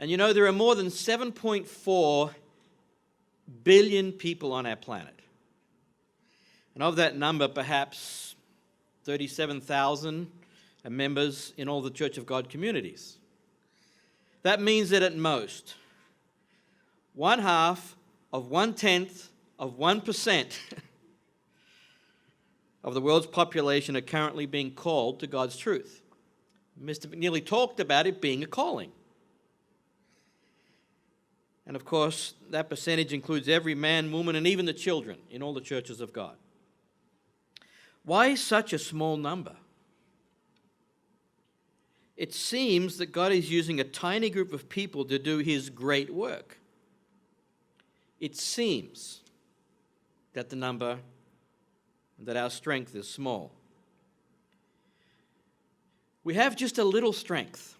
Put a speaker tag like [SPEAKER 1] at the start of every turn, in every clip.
[SPEAKER 1] And you know, there are more than 7.4 billion people on our planet. And of that number, perhaps 37,000 are members in all the Church of God communities. That means that at most, 1/2 of 1/10 of 1% of the world's population are currently being called to God's truth. Mr. McNeely talked about it being a calling. And of course, that percentage includes every man, woman, and even the children in all the churches of God. Why such a small number? It seems that God is using a tiny group of people to do his great work. It seems that that our strength is small. We have just a little strength.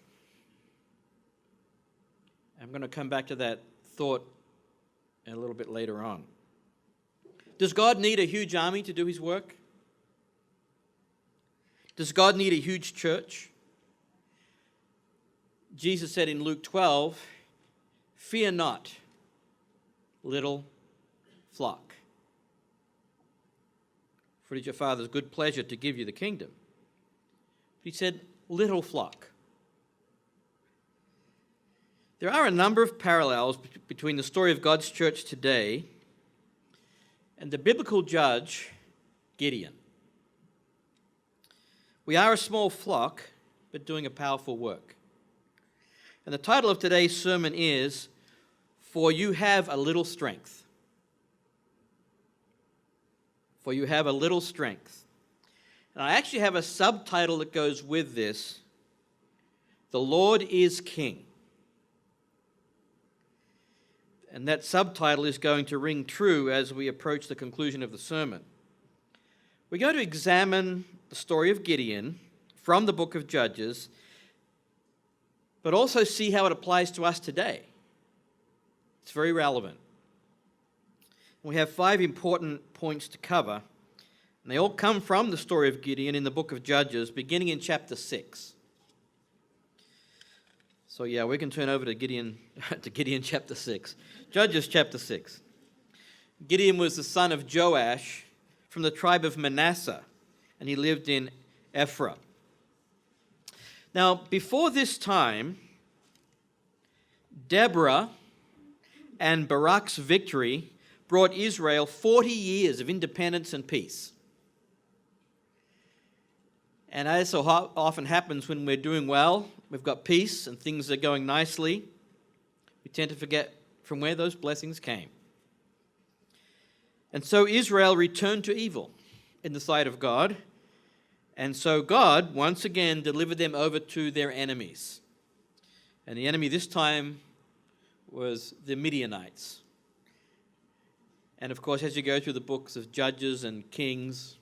[SPEAKER 1] I'm going to come back to that thought a little bit later on. Does God need a huge army to do his work? Does God need a huge church? Jesus said in Luke 12, "Fear not, little flock. For it is your Father's good pleasure to give you the kingdom." He said, little flock. There are a number of parallels between the story of God's church today and the biblical judge, Gideon. We are a small flock, but doing a powerful work. And the title of today's sermon is, "For you have a little strength." For you have a little strength. And I actually have a subtitle that goes with this, "The Lord is King." And that subtitle is going to ring true as we approach the conclusion of the sermon. We're going to examine the story of Gideon from the book of Judges, but also see how it applies to us today. It's very relevant. We have 5 important points to cover, and they all come from the story of Gideon in the book of Judges, beginning in chapter 6. So yeah, we can turn over to Gideon chapter 6. Judges chapter 6. Gideon was the son of Joash from the tribe of Manasseh, and he lived in Ephraim. Now, before this time, Deborah and Barak's victory brought Israel 40 years of independence and peace. And as so often happens when we're doing well, we've got peace and things are going nicely, we tend to forget from where those blessings came. And so Israel returned to evil in the sight of God, and so God once again delivered them over to their enemies. And the enemy this time was the Midianites. And of course, as you go through the books of Judges and Kings,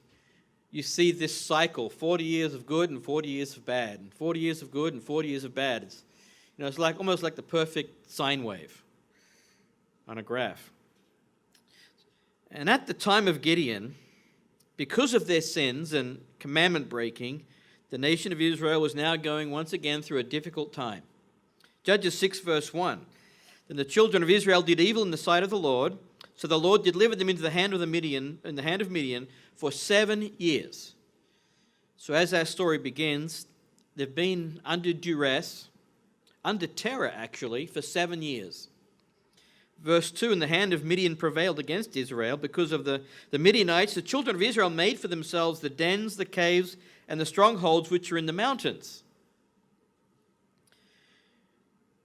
[SPEAKER 1] you see this cycle, 40 years of good and 40 years of bad, and 40 years of good and 40 years of bad. It's like almost like the perfect sine wave on a graph. And at the time of Gideon, because of their sins and commandment breaking, the nation of Israel was now going once again through a difficult time. Judges 6 verse 1. Then the children of Israel did evil in the sight of the Lord, so the Lord delivered them into the hand of Midian for 7 years. So as our story begins, they've been under duress, under terror actually, for 7 years. Verse 2, and the hand of Midian prevailed against Israel because of the Midianites. The children of Israel made for themselves the dens, the caves, and the strongholds which are in the mountains.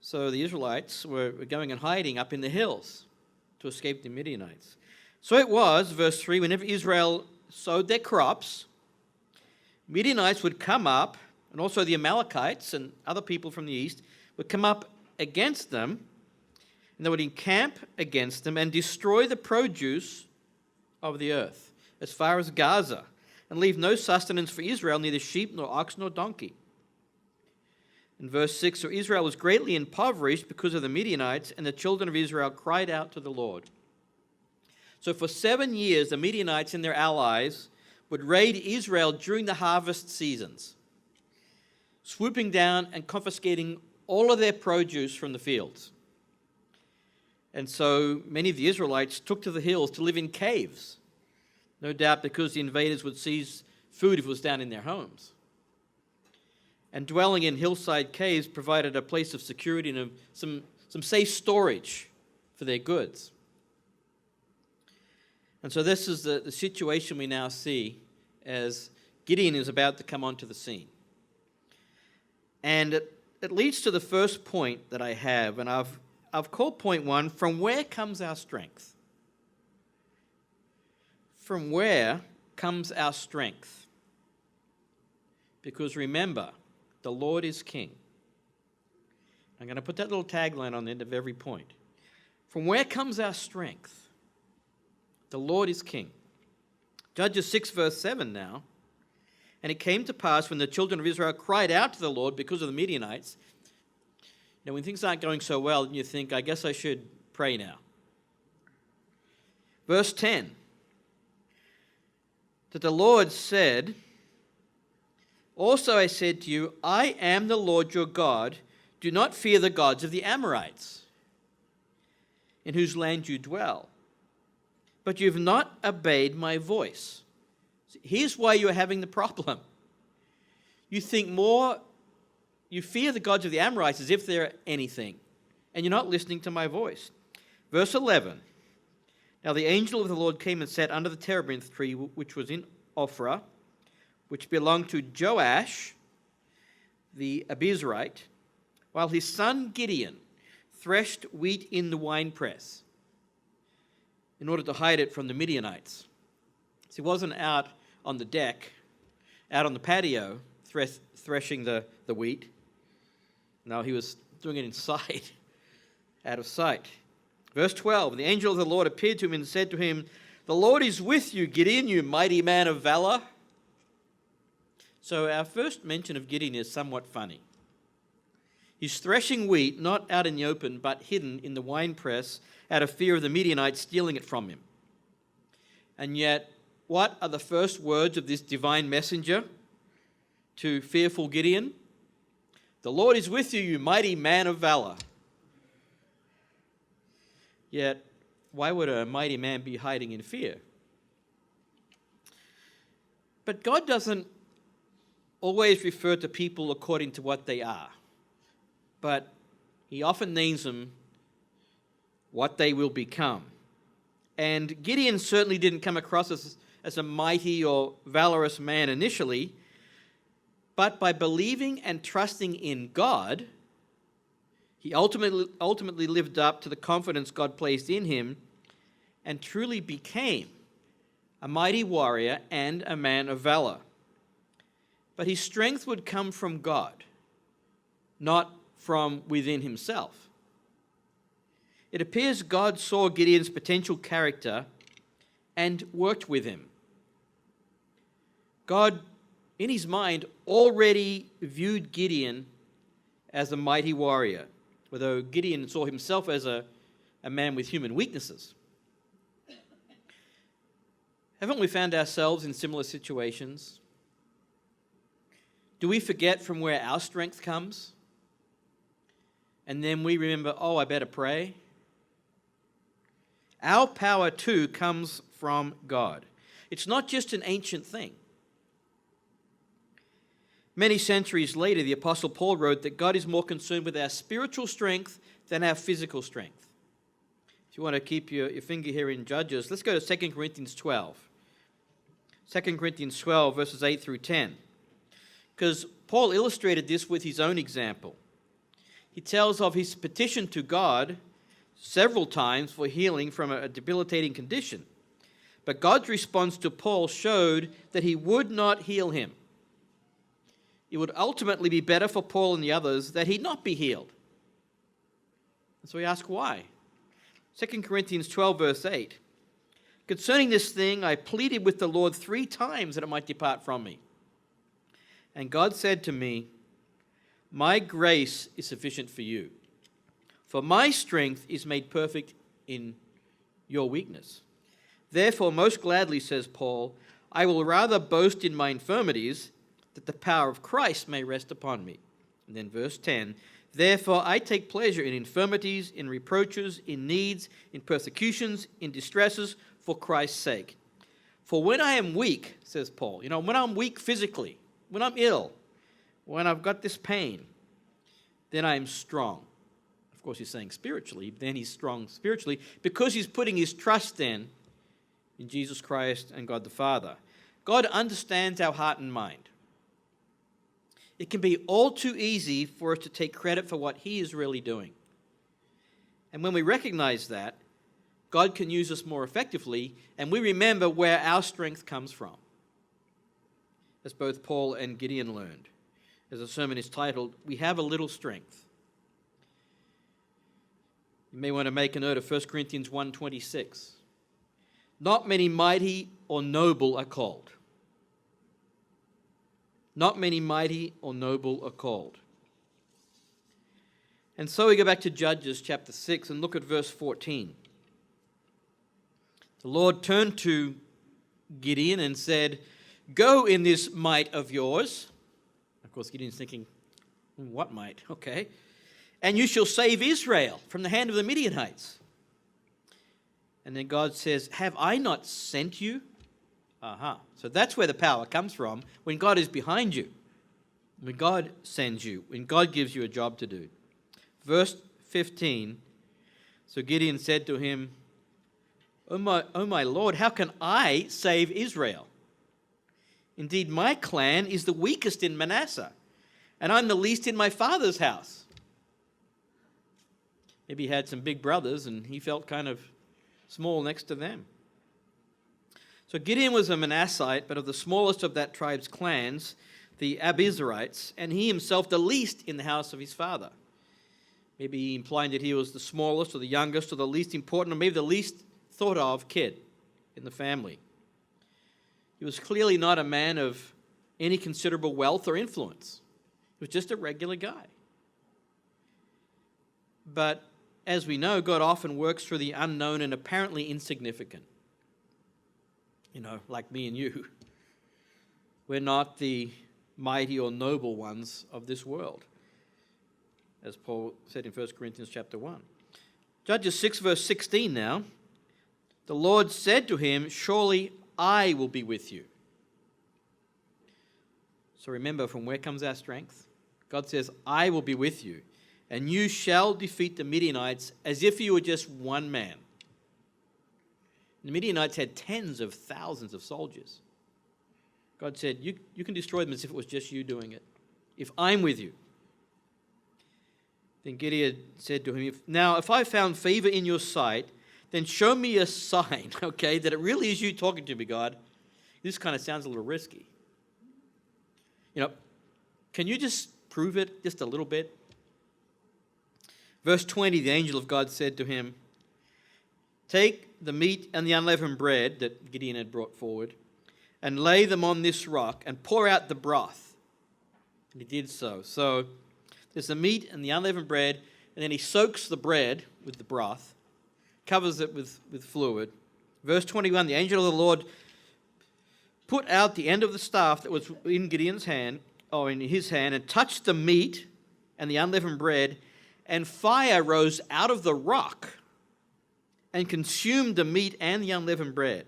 [SPEAKER 1] So the Israelites were going and hiding up in the hills to escape the Midianites. So it was, verse 3, whenever Israel sowed their crops, Midianites would come up, and also the Amalekites and other people from the east would come up against them, and they would encamp against them and destroy the produce of the earth as far as Gaza, and leave no sustenance for Israel, neither sheep nor ox nor donkey. In verse 6, so Israel was greatly impoverished because of the Midianites, and the children of Israel cried out to the Lord. So for 7 years, the Midianites and their allies would raid Israel during the harvest seasons, swooping down and confiscating all of their produce from the fields. And so many of the Israelites took to the hills to live in caves, no doubt because the invaders would seize food if it was down in their homes. And dwelling in hillside caves provided a place of security and some safe storage for their goods. And so this is the situation we now see as Gideon is about to come onto the scene. And it leads to the first point that I have, and I've called point one, from where comes our strength? From where comes our strength? Because remember, the Lord is king. I'm going to put that little tagline on the end of every point. From where comes our strength? The Lord is king. Judges 6 verse 7 now. And it came to pass when the children of Israel cried out to the Lord because of the Midianites. You know, when things aren't going so well, you think, I guess I should pray now. Verse 10. That the Lord said, also I said to you, I am the Lord your God. Do not fear the gods of the Amorites, in whose land you dwell. But you have not obeyed my voice. Here's why you're having the problem. You think more, you fear the gods of the Amorites as if they're anything, and you're not listening to my voice. Verse 11. Now the angel of the Lord came and sat under the terebinth tree, which was in Ophrah, which belonged to Joash, the Abizrite, while his son Gideon threshed wheat in the winepress in order to hide it from the Midianites. So he wasn't out on the deck, out on the patio, threshing the wheat. No, he was doing it inside, out of sight. Verse 12, the angel of the Lord appeared to him and said to him, the Lord is with you, Gideon, you mighty man of valor. So our first mention of Gideon is somewhat funny. He's threshing wheat, not out in the open, but hidden in the winepress out of fear of the Midianites stealing it from him. And yet, what are the first words of this divine messenger to fearful Gideon? The Lord is with you, you mighty man of valor. Yet, why would a mighty man be hiding in fear? But God doesn't always refer to people according to what they are, but he often names them what they will become. And Gideon certainly didn't come across as a mighty or valorous man initially, but by believing and trusting in God, he ultimately lived up to the confidence God placed in him and truly became a mighty warrior and a man of valor. But his strength would come from God, not from within himself. It appears God saw Gideon's potential character and worked with him. God, in his mind, already viewed Gideon as a mighty warrior, although Gideon saw himself as a man with human weaknesses. Haven't we found ourselves in similar situations? Do we forget from where our strength comes? And then we remember, oh, I better pray. Our power too comes from God. It's not just an ancient thing. Many centuries later, the Apostle Paul wrote that God is more concerned with our spiritual strength than our physical strength. If you want to keep your finger here in Judges, let's go to 2 Corinthians 12. 2 Corinthians 12, verses 8 through 10. Because Paul illustrated this with his own example. He tells of his petition to God several times for healing from a debilitating condition. But God's response to Paul showed that he would not heal him. It would ultimately be better for Paul and the others that he not be healed. And so we ask why. 2 Corinthians 12, verse 8. Concerning this thing, I pleaded with the Lord 3 times that it might depart from me. And God said to me, my grace is sufficient for you, for my strength is made perfect in your weakness. Therefore, most gladly, says Paul, I will rather boast in my infirmities, that the power of Christ may rest upon me. And then verse 10, therefore I take pleasure in infirmities, in reproaches, in needs, in persecutions, in distresses, for Christ's sake. For when I am weak, says Paul, when I'm weak physically, when I'm ill, when I've got this pain, then I am strong. Of course, he's saying spiritually, then he's strong spiritually, because he's putting his trust then in Jesus Christ and God the Father. God understands our heart and mind. It can be all too easy for us to take credit for what he is really doing. And when we recognize that, God can use us more effectively, and we remember where our strength comes from, as both Paul and Gideon learned. As the sermon is titled, We Have a Little Strength. You may want to make a note of 1 Corinthians 1:26. Not many mighty or noble are called. Not many mighty or noble are called. And so we go back to Judges chapter 6 and look at verse 14. The Lord turned to Gideon and said, go in this might of yours. Of course, Gideon's thinking, what might? Okay. And you shall save Israel from the hand of the Midianites. And then God says, have I not sent you? So that's where the power comes from, when God is behind you, when God sends you, when God gives you a job to do. Verse 15, so Gideon said to him, O my Lord, how can I save Israel? Indeed, my clan is the weakest in Manasseh, and I'm the least in my father's house. Maybe he had some big brothers, and he felt kind of small next to them. So Gideon was a Manassite, but of the smallest of that tribe's clans, the Abizarites, and he himself the least in the house of his father. Maybe implying that he was the smallest or the youngest or the least important, or maybe the least thought of kid in the family. He was clearly not a man of any considerable wealth or influence. He was just a regular guy. But as we know, God often works through the unknown and apparently insignificant. Like me and you. We're not the mighty or noble ones of this world, as Paul said in 1 Corinthians chapter 1. Judges 6 verse 16 now. The Lord said to him, surely I will be with you. So remember, from where comes our strength? God says, I will be with you, and you shall defeat the Midianites as if you were just one man. The Midianites had tens of thousands of soldiers. God said, you can destroy them as if it was just you doing it, if I'm with you. Then Gideon said to him, if I found favor in your sight, then show me a sign, okay, that it really is you talking to me, God. This kind of sounds a little risky. Can you just prove it just a little bit? Verse 20, the angel of God said to him, take the meat and the unleavened bread that Gideon had brought forward, and lay them on this rock, and pour out the broth. And he did so. So there's the meat and the unleavened bread, and then he soaks the bread with the broth, covers it with fluid. Verse 21, the angel of the Lord put out the end of the staff that was in Gideon's hand, or in his hand, and touched the meat and the unleavened bread, and fire rose out of the rock and consumed the meat and the unleavened bread.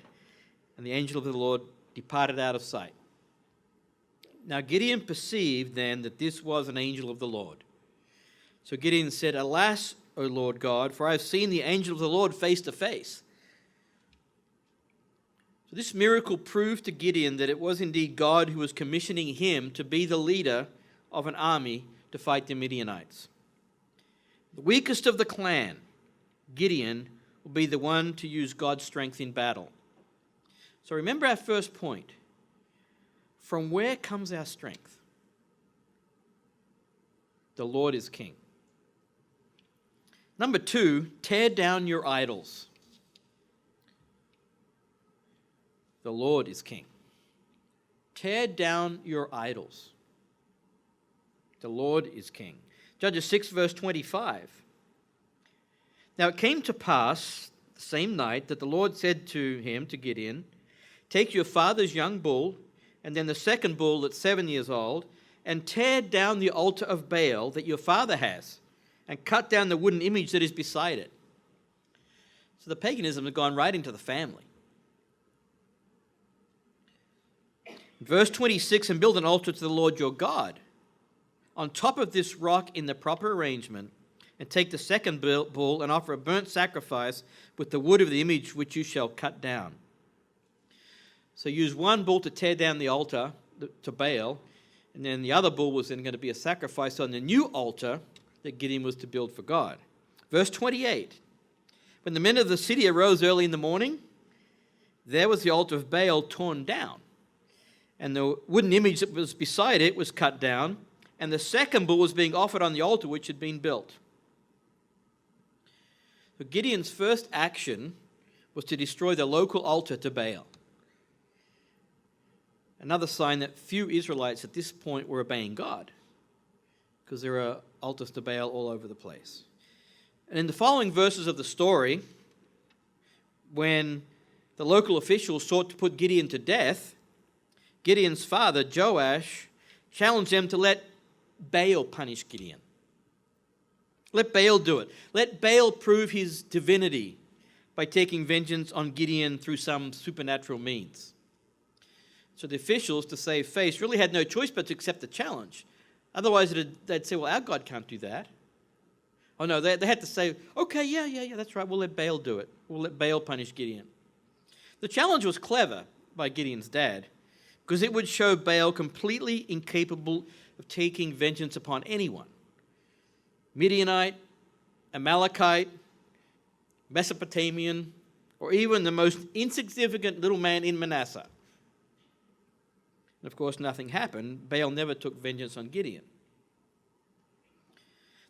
[SPEAKER 1] And the angel of the Lord departed out of sight. Now Gideon perceived then that this was an angel of the Lord. So Gideon said, alas, O Lord God, for I have seen the angel of the Lord face to face. So this miracle proved to Gideon that it was indeed God who was commissioning him to be the leader of an army to fight the Midianites. The weakest of the clan, Gideon, will be the one to use God's strength in battle. So remember our first point. From where comes our strength? The Lord is king. Number 2, tear down your idols. The Lord is king. Tear down your idols. The Lord is king. Judges 6 verse 25. Now it came to pass the same night that the Lord said to him, to Gideon, take your father's young bull, and then the second bull that's 7 years old, and tear down the altar of Baal that your father has, and cut down the wooden image that is beside it." So the paganism had gone right into the family. Verse 26, "And build an altar to the Lord your God on top of this rock in the proper arrangement, and take the second bull and offer a burnt sacrifice with the wood of the image which you shall cut down." So use one bull to tear down the altar to Baal, and then the other bull was then going to be a sacrifice on the new altar that Gideon was to build for God. Verse 28, "When the men of the city arose early in the morning, there was the altar of Baal torn down, and the wooden image that was beside it was cut down, and the second bull was being offered on the altar which had been built." So Gideon's first action was to destroy the local altar to Baal. Another sign that few Israelites at this point were obeying God, because there are altars to Baal all over the place. And in the following verses of the story, when the local officials sought to put Gideon to death, Gideon's father, Joash, challenged them to let Baal punish Gideon. Let Baal do it. Let Baal prove his divinity by taking vengeance on Gideon through some supernatural means. So the officials, to save face, really had no choice but to accept the challenge. Otherwise, they'd say, well, our God can't do that. Oh, no, they had to say, okay, yeah, that's right, we'll let Baal do it. We'll let Baal punish Gideon. The challenge was clever by Gideon's dad, because it would show Baal completely incapable of taking vengeance upon anyone. Midianite, Amalekite, Mesopotamian, or even the most insignificant little man in Manasseh. And of course, nothing happened. Baal never took vengeance on Gideon.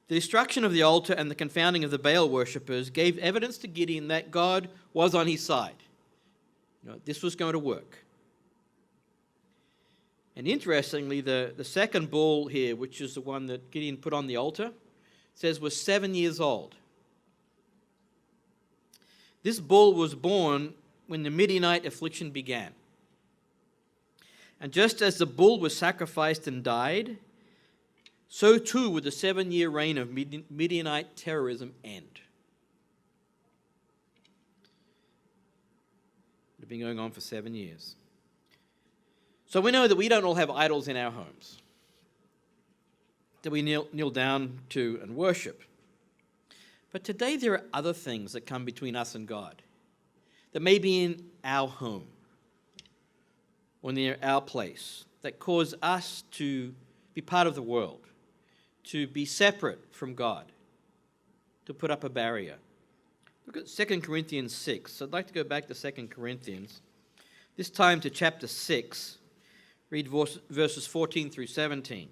[SPEAKER 1] The destruction of the altar and the confounding of the Baal worshippers gave evidence to Gideon that God was on his side. This was going to work. And interestingly, the second bull here, which is the one that Gideon put on the altar, says was 7 years old. This bull was born when the Midianite affliction began. And just as the bull was sacrificed and died, so too would the 7-year reign of Midianite terrorism end. It had been going on for 7 years. So we know that we don't all have idols in our homes that we kneel down to and worship. But today there are other things that come between us and God that may be in our home or near our place that cause us to be part of the world, to be separate from God, to put up a barrier. Look at 2 Corinthians 6. I'd like to go back to 2 Corinthians, this time to chapter 6. Read verses 14 through 17.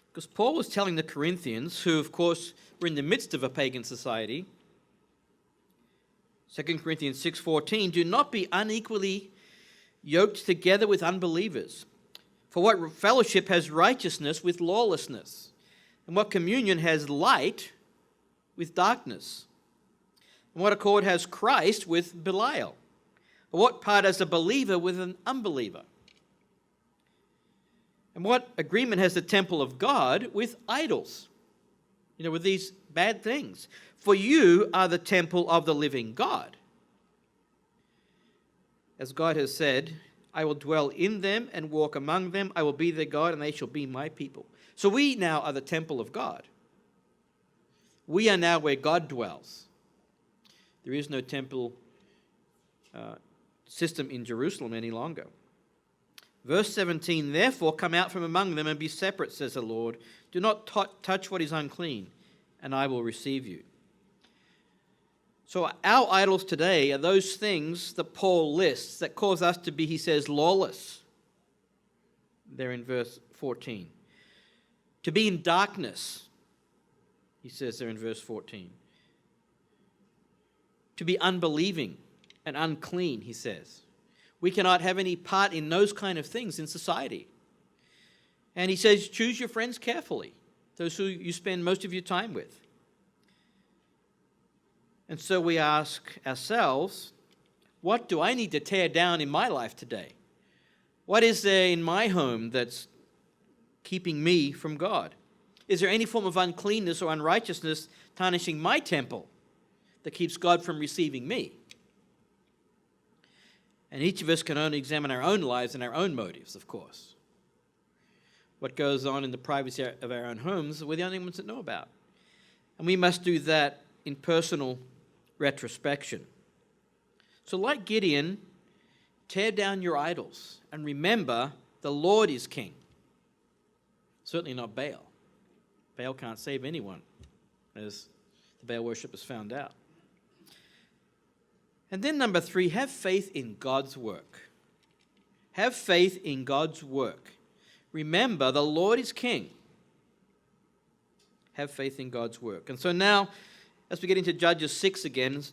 [SPEAKER 1] Because Paul was telling the Corinthians, who of course were in the midst of a pagan society, 2 Corinthians 6:14, "Do not be unequally yoked together with unbelievers. For what fellowship has righteousness with lawlessness? And what communion has light with darkness? And what accord has Christ with Belial? Or what part has a believer with an unbeliever? And what agreement has the temple of God with idols?" With these bad things. "For you are the temple of the living God. As God has said, I will dwell in them and walk among them. I will be their God and they shall be my people." So we now are the temple of God. We are now where God dwells. There is no temple system in Jerusalem any longer. Verse 17, "Therefore come out from among them and be separate, says the Lord. Do not touch what is unclean, and I will receive you." So our idols today are those things that Paul lists that cause us to be, he says, lawless. There in verse 14. To be in darkness, he says there in verse 14. To be unbelieving and unclean, he says. We cannot have any part in those kind of things in society. And he says, choose your friends carefully, those who you spend most of your time with. And so we ask ourselves, what do I need to tear down in my life today? What is there in my home that's keeping me from God? Is there any form of uncleanness or unrighteousness tarnishing my temple that keeps God from receiving me? And each of us can only examine our own lives and our own motives, of course. What goes on in the privacy of our own homes, we're the only ones that know about. And we must do that in personal retrospection. So like Gideon, tear down your idols and remember the Lord is king. Certainly not Baal. Baal can't save anyone, as the Baal worshippers found out. And then number 3, have faith in God's work. Have faith in God's work. Remember, the Lord is king. Have faith in God's work. And so now, as we get into Judges 6 again,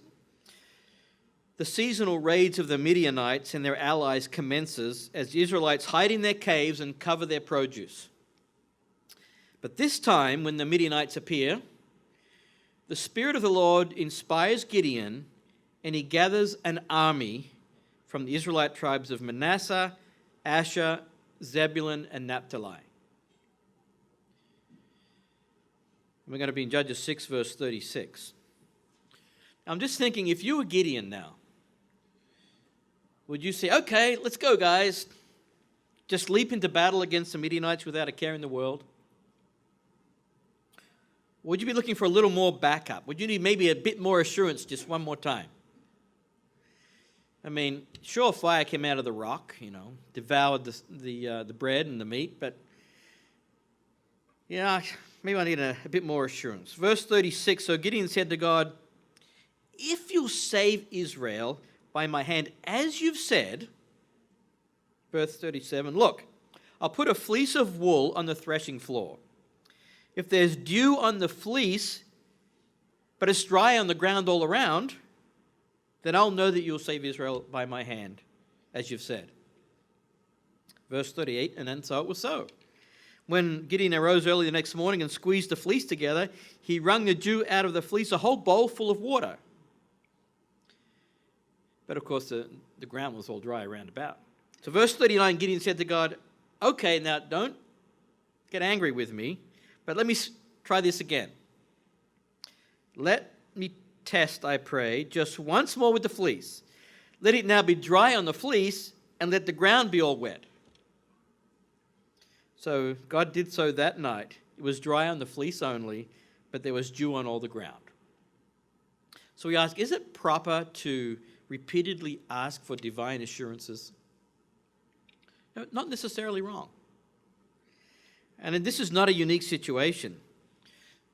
[SPEAKER 1] the seasonal raids of the Midianites and their allies commences as the Israelites hide in their caves and cover their produce. But this time, when the Midianites appear, the Spirit of the Lord inspires Gideon, and he gathers an army from the Israelite tribes of Manasseh, Asher, Zebulun, and Naphtali. We're going to be in Judges 6, verse 36. Now, I'm just thinking, if you were Gideon now, would you say, okay, let's go, guys. Just leap into battle against the Midianites without a care in the world? Would you be looking for a little more backup? Would you need maybe a bit more assurance just one more time? I mean, sure, fire came out of the rock, devoured the bread and the meat, but yeah, maybe I need a bit more assurance. Verse 36, so Gideon said to God, if you'll save Israel by my hand, as you've said, verse 37, look, I'll put a fleece of wool on the threshing floor. If there's dew on the fleece, but it's dry on the ground all around, then I'll know that you'll save Israel by my hand, as you've said. Verse 38, and then so it was so. When Gideon arose early the next morning and squeezed the fleece together, he wrung the dew out of the fleece, a whole bowl full of water. But of course, the ground was all dry around about. So verse 39, Gideon said to God, okay, now don't get angry with me, but let me try this again. Let me test, I pray, just once more with the fleece. Let it now be dry on the fleece, and let the ground be all wet. So God did so that night. It was dry on the fleece only, but there was dew on all the ground. So we ask, is it proper to repeatedly ask for divine assurances? No, not necessarily wrong. And this is not a unique situation.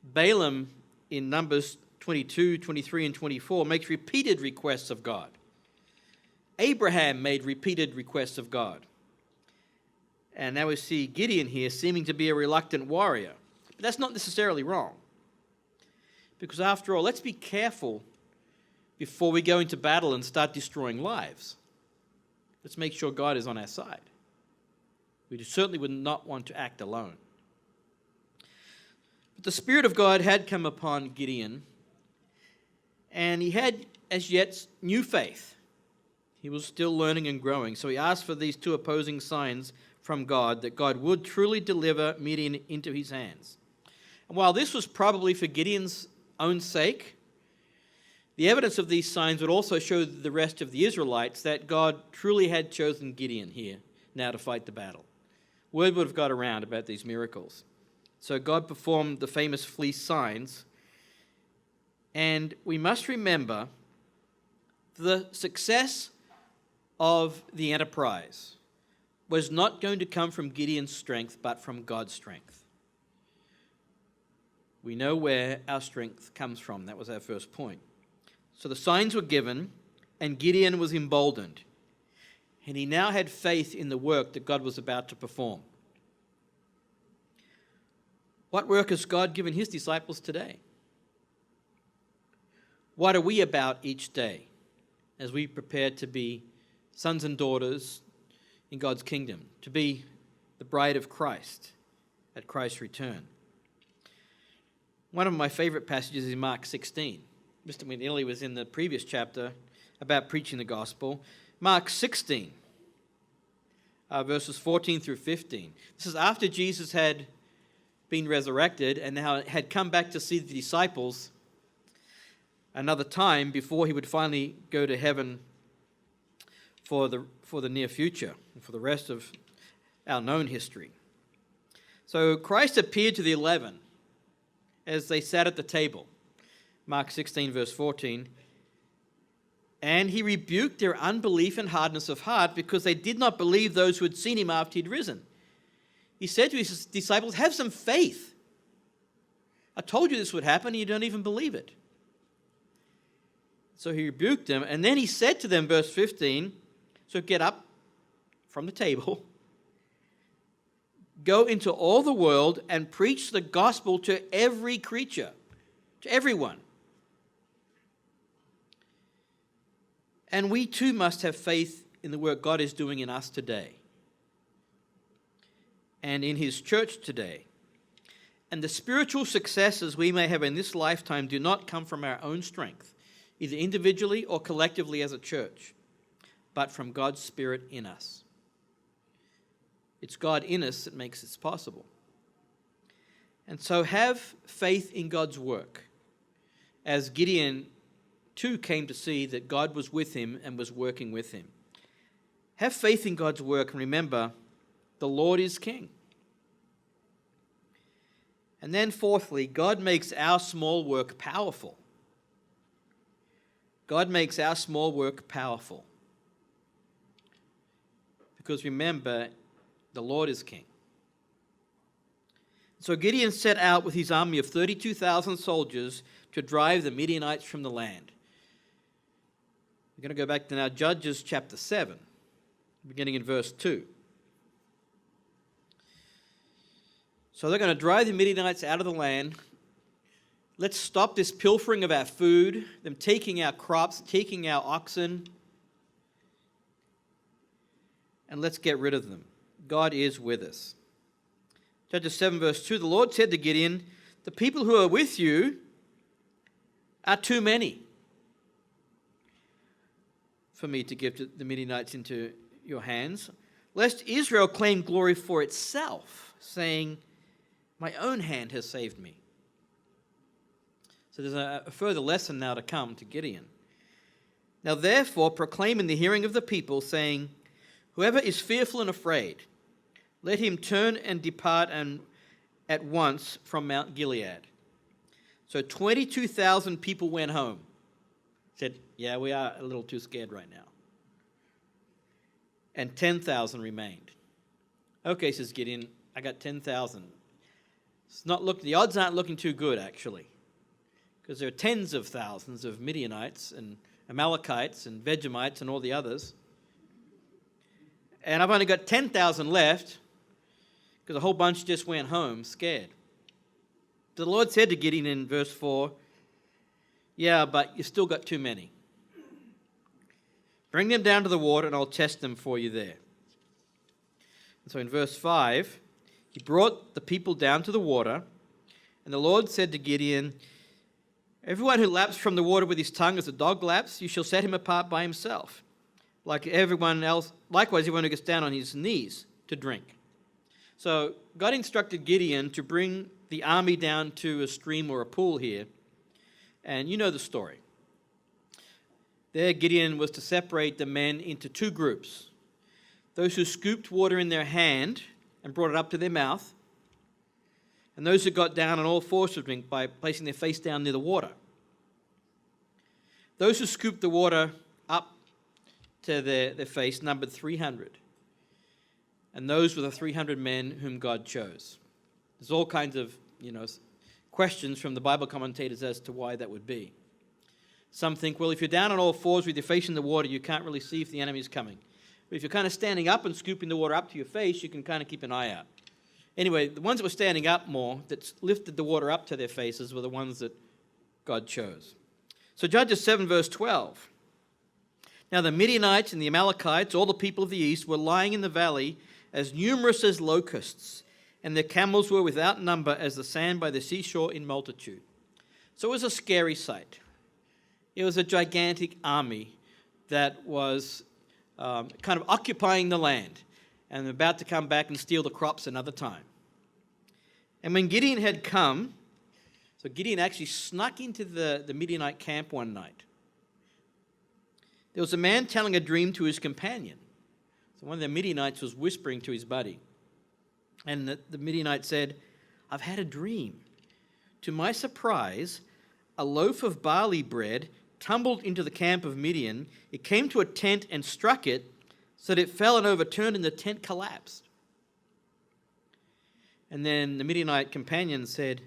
[SPEAKER 1] Balaam in Numbers 22, 23, and 24 makes repeated requests of God. Abraham made repeated requests of God. And now we see Gideon here seeming to be a reluctant warrior. But that's not necessarily wrong. Because after all, let's be careful before we go into battle and start destroying lives. Let's make sure God is on our side. We certainly would not want to act alone. But the Spirit of God had come upon Gideon, and he had as yet new faith. He was still learning and growing, so he asked for these two opposing signs from God, that God would truly deliver Midian into his hands. And while this was probably for Gideon's own sake, the evidence of these signs would also show the rest of the Israelites that God truly had chosen Gideon here now to fight the battle. Word would have got around about these miracles. So God performed the famous fleece signs. And we must remember the success of the enterprise was not going to come from Gideon's strength, but from God's strength. We know where our strength comes from. That was our first point. So the signs were given, and Gideon was emboldened. And he now had faith in the work that God was about to perform. What work has God given his disciples today? What are we about each day as we prepare to be sons and daughters in God's kingdom, to be the bride of Christ at Christ's return? One of my favorite passages is Mark 16. Mr. McNeely was in the previous chapter about preaching the gospel. Mark 16. verses 14 through 15. This is after Jesus had been resurrected and now had come back to see the disciples another time before he would finally go to heaven for the near future, and for the rest of our known history. So Christ appeared to the 11 as they sat at the table. Mark 16, verse 14. And he rebuked their unbelief and hardness of heart because they did not believe those who had seen him after he'd risen. He said to his disciples, have some faith. I told you this would happen and you don't even believe it. So he rebuked them, and then he said to them, verse 15, so get up from the table, go into all the world and preach the gospel to every creature, to everyone. And we too must have faith in the work God is doing in us today and in his church today. And the spiritual successes we may have in this lifetime do not come from our own strength, either individually or collectively as a church, but from God's Spirit in us. It's God in us that makes this possible. And so have faith in God's work, as Gideon too came to see that God was with him and was working with him. Have faith in God's work and remember, the Lord is King. And then fourthly, God makes our small work powerful. God makes our small work powerful. Because remember, the Lord is King. So Gideon set out with his army of 32,000 soldiers to drive the Midianites from the land. We're going to go back to now Judges chapter 7, beginning in verse 2. So they're going to drive the Midianites out of the land. Let's stop this pilfering of our food, them taking our crops, taking our oxen, and let's get rid of them. God is with us. Judges 7 verse 2, the Lord said to Gideon, the people who are with you are too many for me to give to the Midianites into your hands, lest Israel claim glory for itself, saying, my own hand has saved me. So there's a further lesson now to come to Gideon. Now therefore proclaim in the hearing of the people, saying, whoever is fearful and afraid, let him turn and depart at once from Mount Gilead. So 22,000 people went home. Said, yeah, we are a little too scared right now. And 10,000 remained. Okay, says Gideon, I got 10,000. The odds aren't looking too good, actually. Because there are tens of thousands of Midianites and Amalekites and Vegemites and all the others. And I've only got 10,000 left because a whole bunch just went home scared. The Lord said to Gideon in verse 4, yeah, but you've still got too many. Bring them down to the water and I'll test them for you there. And so in verse 5, he brought the people down to the water, and the Lord said to Gideon, everyone who laps from the water with his tongue as a dog laps, you shall set him apart by himself. Like everyone else, likewise everyone who gets down on his knees to drink. So God instructed Gideon to bring the army down to a stream or a pool here. And you know the story. There Gideon was to separate the men into two groups. Those who scooped water in their hand and brought it up to their mouth, and those who got down on all fours to drink by placing their face down near the water. Those who scooped the water up to their face numbered 300. And those were the 300 men whom God chose. There's all kinds of, questions from the Bible commentators as to why that would be. Some think, well, if you're down on all fours with your face in the water, you can't really see if the enemy's coming. But if you're kind of standing up and scooping the water up to your face, you can kind of keep an eye out. Anyway, the ones that were standing up more, that lifted the water up to their faces, were the ones that God chose. So Judges 7 verse 12. Now the Midianites and the Amalekites, all the people of the east, were lying in the valley as numerous as locusts, and their camels were without number as the sand by the seashore in multitude. So it was a scary sight. It was a gigantic army that was kind of occupying the land. and about to come back and steal the crops another time. And when Gideon had come, so Gideon actually snuck into the Midianite camp one night. There was a man telling a dream to his companion. So one of the Midianites was whispering to his buddy. And the Midianite said, "I've had a dream. To my surprise, a loaf of barley bread tumbled into the camp of Midian. It came to a tent and struck it, so that it fell and overturned, and the tent collapsed." And then the Midianite companion said,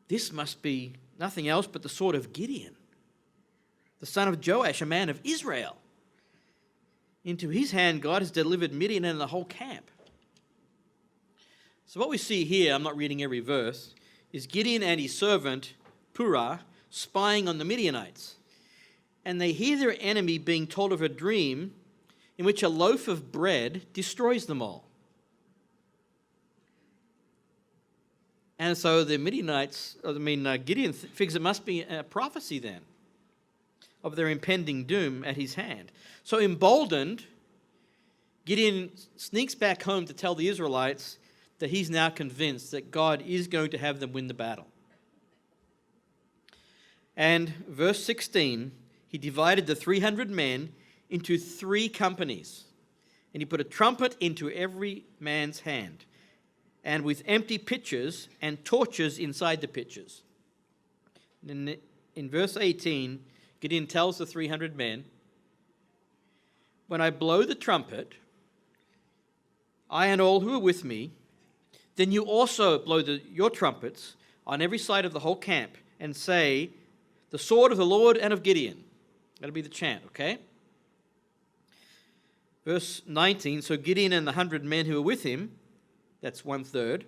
[SPEAKER 1] "This must be nothing else but the sword of Gideon, the son of Joash, a man of Israel. Into his hand God has delivered Midian and the whole camp." So what we see here, I'm not reading every verse, is Gideon and his servant, Purah, spying on the Midianites. And they hear their enemy being told of a dream in which a loaf of bread destroys them all. And so the Gideon figures it must be a prophecy then of their impending doom at his hand. So emboldened, Gideon sneaks back home to tell the Israelites that he's now convinced that God is going to have them win the battle. And verse 16, he divided the 300 men into 3 companies, and he put a trumpet into every man's hand, and with empty pitchers and torches inside the pitchers. And in verse 18, Gideon tells the 300 men, "When I blow the trumpet, I and all who are with me, then you also blow your trumpets on every side of the whole camp and say, 'The sword of the Lord and of Gideon.'" That'll be the chant, okay? Verse 19, "So Gideon and the 100 men who were with him," that's 1/3,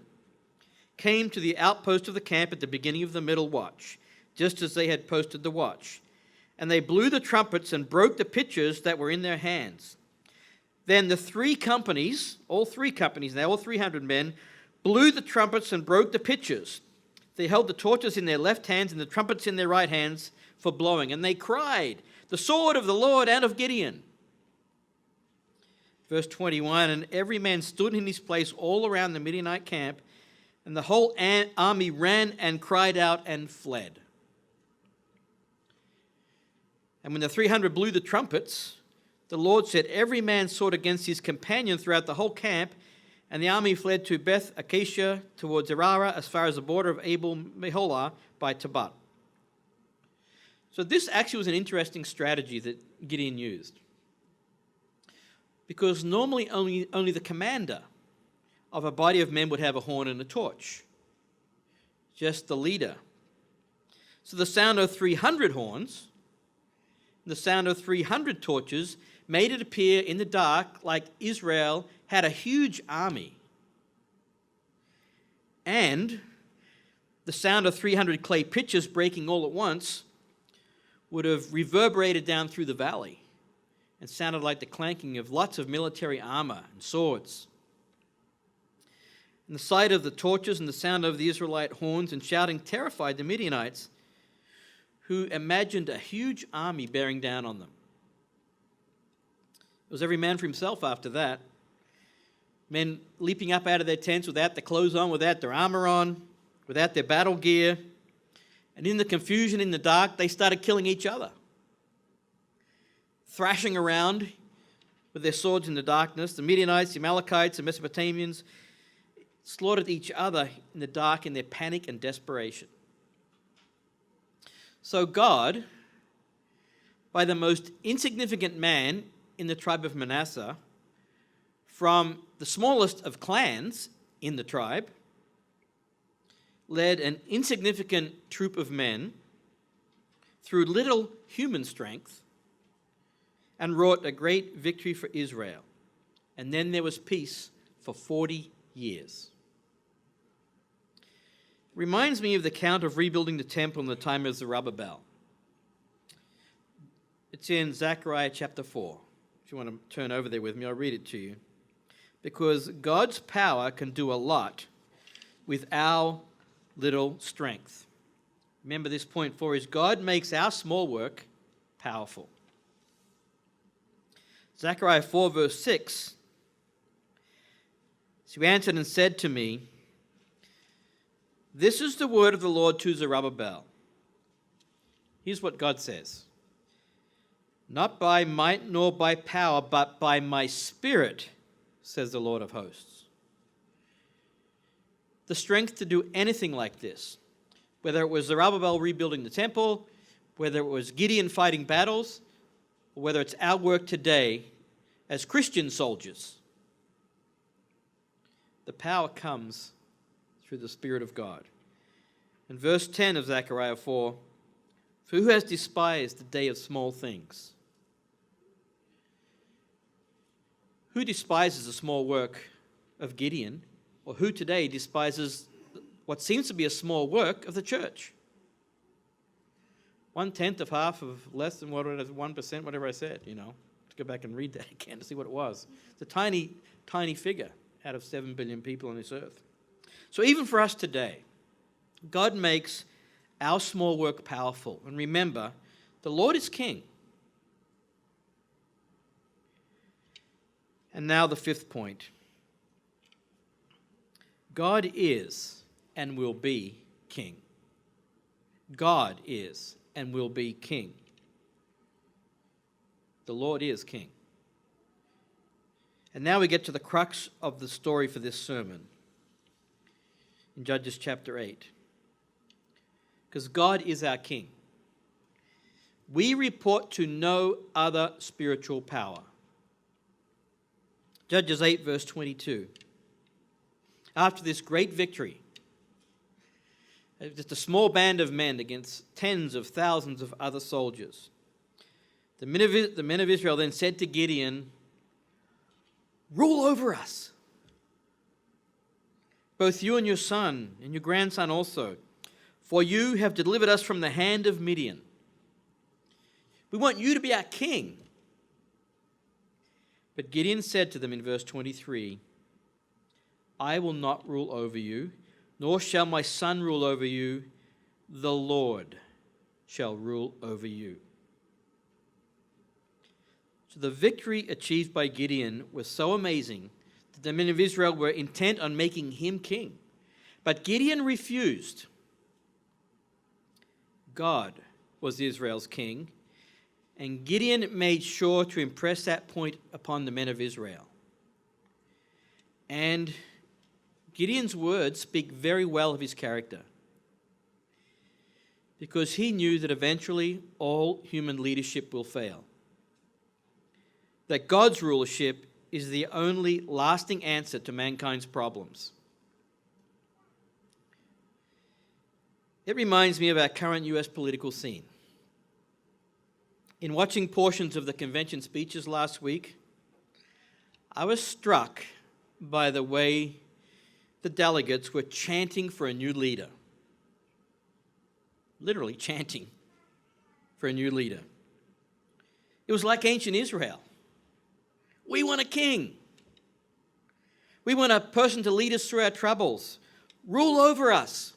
[SPEAKER 1] "came to the outpost of the camp at the beginning of the middle watch, just as they had posted the watch. And they blew the trumpets and broke the pitchers that were in their hands. Then the 3 companies, all 300 men, blew the trumpets and broke the pitchers. They held the torches in their left hands and the trumpets in their right hands for blowing. And they cried, 'The sword of the Lord and of Gideon.'" Verse 21, "And every man stood in his place all around the Midianite camp, and the whole army ran and cried out and fled. And when the 300 blew the trumpets, the Lord set every man sword against his companion throughout the whole camp, and the army fled to Beth Acacia towards Arara as far as the border of Abel Meholah by Tabat." So this actually was an interesting strategy that Gideon used, because normally only the commander of a body of men would have a horn and a torch, just the leader. So the sound of 300 horns, the sound of 300 torches made it appear in the dark like Israel had a huge army. And the sound of 300 clay pitchers breaking all at once would have reverberated down through the valley and sounded like the clanking of lots of military armor and swords. And the sight of the torches and the sound of the Israelite horns and shouting terrified the Midianites, who imagined a huge army bearing down on them. It was every man for himself after that. Men leaping up out of their tents without their clothes on, without their armor on, without their battle gear. And in the confusion, in the dark, they started killing each other, thrashing around with their swords in the darkness. The Midianites, the Amalekites, the Mesopotamians slaughtered each other in the dark in their panic and desperation. So God, by the most insignificant man in the tribe of Manasseh, from the smallest of clans in the tribe, led an insignificant troop of men through little human strength and wrought a great victory for Israel. And then there was peace for 40 years. Reminds me of the account of rebuilding the temple in the time of Zerubbabel. It's in Zechariah chapter 4. If you want to turn over there with me, I'll read it to you. Because God's power can do a lot with our little strength. Remember this point, for is God makes our small work powerful. Zechariah 4 verse 6 So he answered and said to me, "This is the word of the Lord to Zerubbabel." Here's what God says. "Not by might nor by power, but by my Spirit, says the Lord of hosts." The strength to do anything like this, whether it was Zerubbabel rebuilding the temple, whether it was Gideon fighting battles, or whether it's our work today as Christian soldiers, the power comes through the Spirit of God. In verse 10 of Zechariah 4, "For who has despised the day of small things?" Who despises the small work of Gideon, or who today despises what seems to be a small work of the church? 1/10 of half of less than 1%, whatever I said, Let's go back and read that again to see what it was. It's a tiny, tiny figure out of 7 billion people on this earth. So even for us today, God makes our small work powerful. And remember, the Lord is King. And now the fifth point. God is and will be King. God is and will be King. The Lord is King. And now we get to the crux of the story for this sermon in Judges chapter 8. Because God is our King. We report to no other spiritual power. Judges 8 verse 22. After this great victory, just a small band of men against tens of thousands of other soldiers, the men of Israel then said to Gideon, "Rule over us, both you and your son and your grandson also, for you have delivered us from the hand of Midian. We want you to be our king." But Gideon said to them in verse 23, "I will not rule over you, nor shall my son rule over you. The Lord shall rule over you." So the victory achieved by Gideon was so amazing that the men of Israel were intent on making him king. But Gideon refused. God was Israel's king, and Gideon made sure to impress that point upon the men of Israel. And Gideon's words speak very well of his character, because he knew that eventually all human leadership will fail, that God's rulership is the only lasting answer to mankind's problems. It reminds me of our current US political scene. In watching portions of the convention speeches last week, I was struck by the way the delegates were chanting for a new leader. Literally chanting for a new leader. It was like ancient Israel. We want a king. We want a person to lead us through our troubles. Rule over us.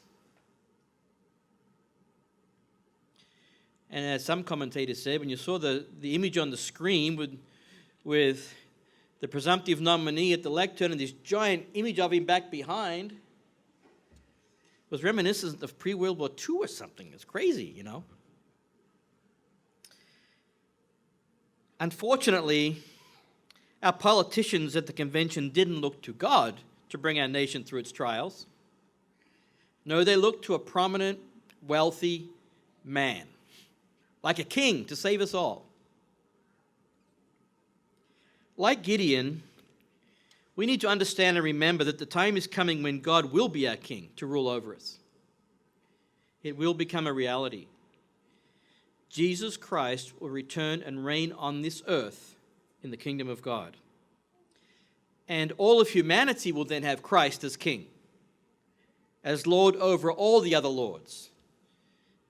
[SPEAKER 1] And as some commentators said, when you saw the image on the screen with the presumptive nominee at the lectern and this giant image of him back behind, was reminiscent of pre-World War II or something. It's crazy, Unfortunately, our politicians at the convention didn't look to God to bring our nation through its trials. No, they looked to a prominent, wealthy man, like a king, to save us all. Like Gideon, we need to understand and remember that the time is coming when God will be our king to rule over us. It will become a reality. Jesus Christ will return and reign on this earth in the kingdom of God. And all of humanity will then have Christ as king, as Lord over all the other lords,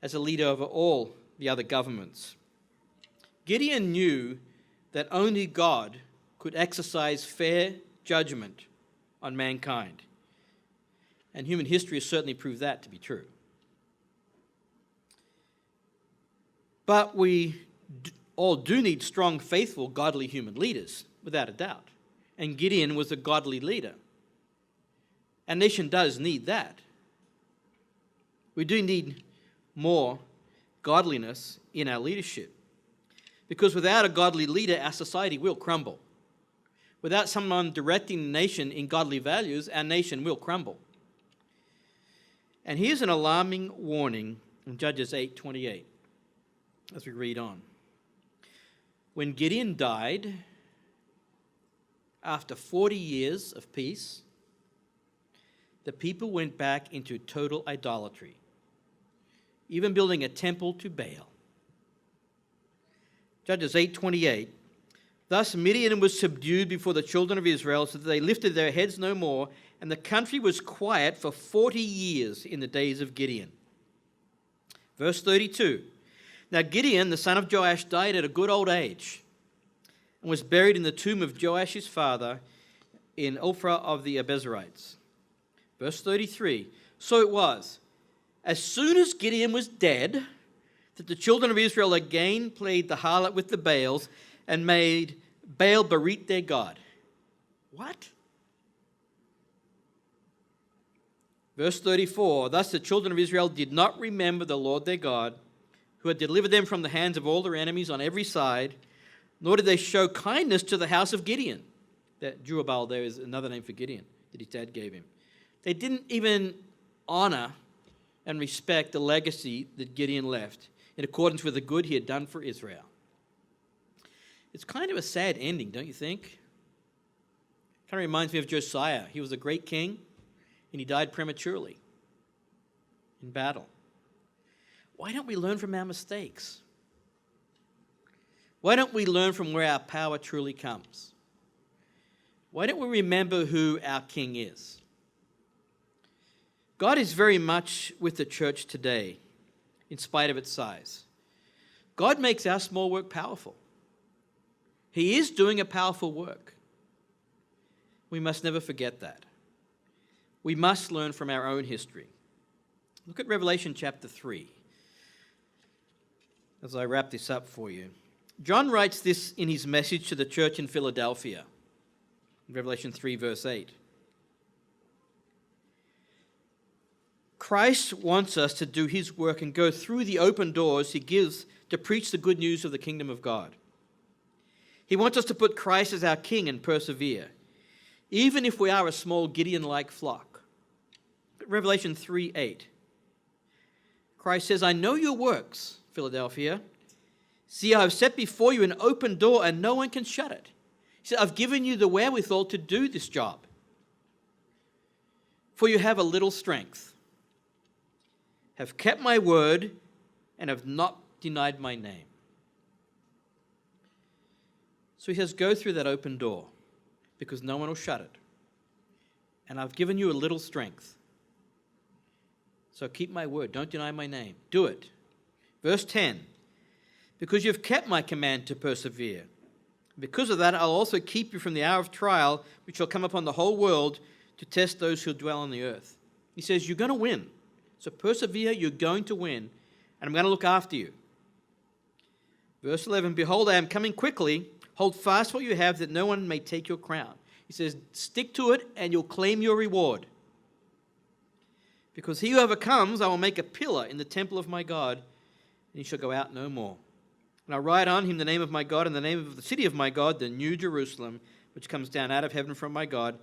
[SPEAKER 1] as a leader over all the other governments. Gideon knew that only God could exercise fair judgment on mankind. And human history has certainly proved that to be true. But we all do need strong, faithful, godly human leaders, without a doubt. And Gideon was a godly leader. Our nation does need that. We do need more godliness in our leadership. Because without a godly leader, our society will crumble. Without someone directing the nation in godly values, our nation will crumble. And here's an alarming warning in Judges 8:28 as we read on. When Gideon died, after 40 years of peace, the people went back into total idolatry, even building a temple to Baal. Judges 8:28. Thus Midian was subdued before the children of Israel, so that they lifted their heads no more, and the country was quiet for 40 years in the days of Gideon. Verse 32. Now Gideon, the son of Joash, died at a good old age and was buried in the tomb of Joash his father in Ophrah of the Abiezrites. Verse 33. So it was, as soon as Gideon was dead, that the children of Israel again played the harlot with the Baals and made Baal Berit their god. What? Verse 34, thus the children of Israel did not remember the Lord their God, who had delivered them from the hands of all their enemies on every side, nor did they show kindness to the house of Gideon. That Jerubbaal there is another name for Gideon that his dad gave him. They didn't even honor and respect the legacy that Gideon left in accordance with the good he had done for Israel. It's kind of a sad ending, don't you think? Kind of reminds me of Josiah. He was a great king, and he died prematurely in battle. Why don't we learn from our mistakes? Why don't we learn from where our power truly comes? Why don't we remember who our king is? God is very much with the church today, in spite of its size. God makes our small work powerful. He is doing a powerful work. We must never forget that. We must learn from our own history. Look at Revelation chapter 3 as I wrap this up for you. John writes this in his message to the church in Philadelphia, in Revelation 3, verse 8. Christ wants us to do his work and go through the open doors he gives to preach the good news of the kingdom of God. He wants us to put Christ as our king and persevere, even if we are a small Gideon-like flock. Revelation 3:8. Christ says, I know your works, Philadelphia. See, I have set before you an open door and no one can shut it. He said, I've given you the wherewithal to do this job. For you have a little strength, have kept my word, and have not denied my name. So he says, go through that open door, because no one will shut it. And I've given you a little strength. So keep my word. Don't deny my name. Do it. Verse 10. Because you've kept my command to persevere. Because of that, I'll also keep you from the hour of trial, which shall come upon the whole world to test those who dwell on the earth. He says, you're going to win. So persevere, you're going to win. And I'm going to look after you. Verse 11. Behold, I am coming quickly. Hold fast what you have, that no one may take your crown. He says, stick to it, and you'll claim your reward. Because he who overcomes, I will make a pillar in the temple of my God, and he shall go out no more. And I'll write on him the name of my God, and the name of the city of my God, the new Jerusalem, which comes down out of heaven from my God.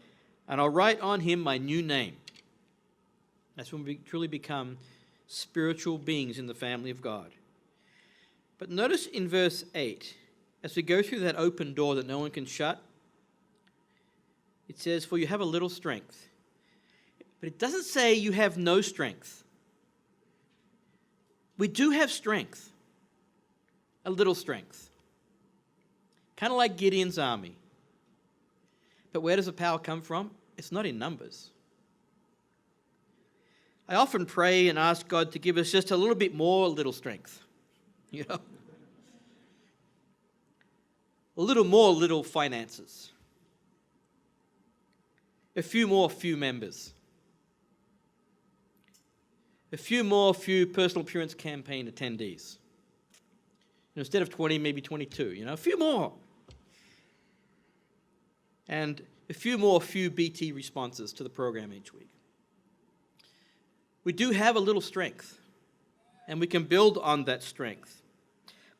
[SPEAKER 1] And I'll write on him my new name. That's when we truly become spiritual beings in the family of God. But notice in verse 8, as we go through that open door that no one can shut, it says, for you have a little strength. But it doesn't say you have no strength. We do have strength, a little strength, kind of like Gideon's army. But where does the power come from? It's not in numbers. I often pray and ask God to give us just a little bit more little strength, you know. A little more little finances. A few more few members. A few more few personal appearance campaign attendees. Instead of 20, maybe 22, a few more. And a few more few BT responses to the program each week. We do have a little strength, and we can build on that strength.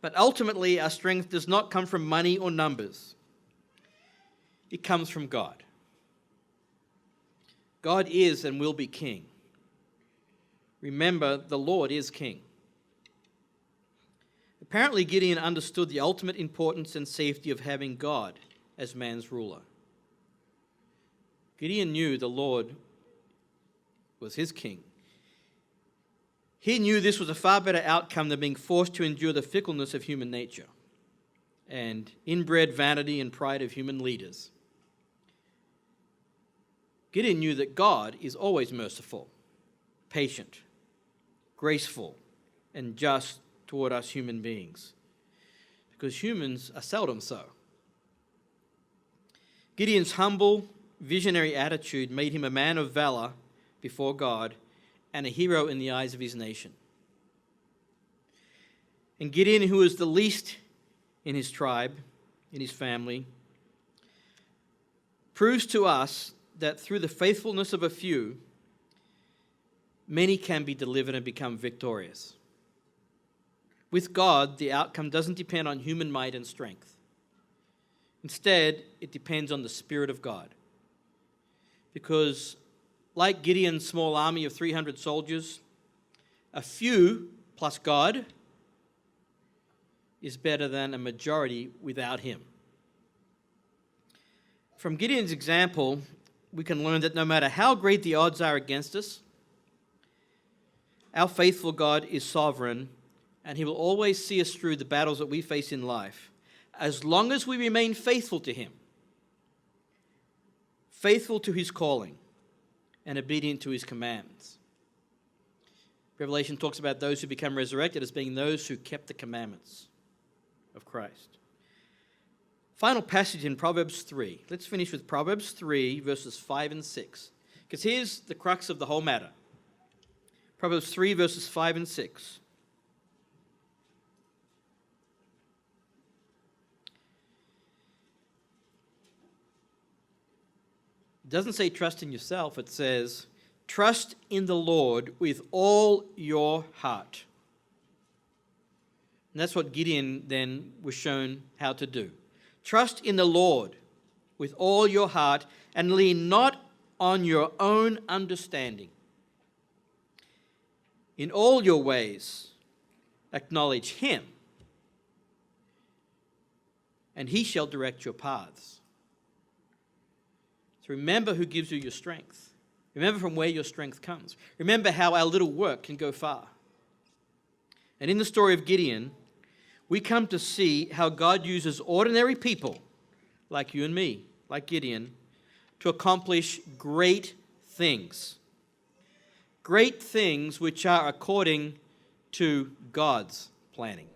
[SPEAKER 1] But ultimately, our strength does not come from money or numbers. It comes from God. God is and will be king. Remember, the Lord is king. Apparently, Gideon understood the ultimate importance and safety of having God as man's ruler. Gideon knew the Lord was his king. He knew this was a far better outcome than being forced to endure the fickleness of human nature and inbred vanity and pride of human leaders. Gideon knew that God is always merciful, patient, graceful, and just toward us human beings, because humans are seldom so. Gideon's humble, visionary attitude made him a man of valor before God and a hero in the eyes of his nation. And Gideon, who was the least in his tribe, in his family, proves to us that through the faithfulness of a few, many can be delivered and become victorious. With God, the outcome doesn't depend on human might and strength. Instead, it depends on the Spirit of God. Because, like Gideon's small army of 300 soldiers, a few plus God is better than a majority without him. From Gideon's example, we can learn that no matter how great the odds are against us, our faithful God is sovereign, and he will always see us through the battles that we face in life, as long as we remain faithful to him, faithful to his calling, and obedient to his commands. Revelation talks about those who become resurrected as being those who kept the commandments of Christ. Final passage in Proverbs 3. Let's finish with Proverbs 3, verses 5 and 6, because here's the crux of the whole matter. Proverbs 3, verses 5 and 6. It doesn't say trust in yourself. It says, trust in the Lord with all your heart. And that's what Gideon then was shown how to do. Trust in the Lord with all your heart and lean not on your own understanding. In all your ways, acknowledge him, and he shall direct your paths. So remember who gives you your strength. Remember from where your strength comes. Remember how our little work can go far. And in the story of Gideon, we come to see how God uses ordinary people like you and me, like Gideon, to accomplish great things. Great things which are according to God's planning.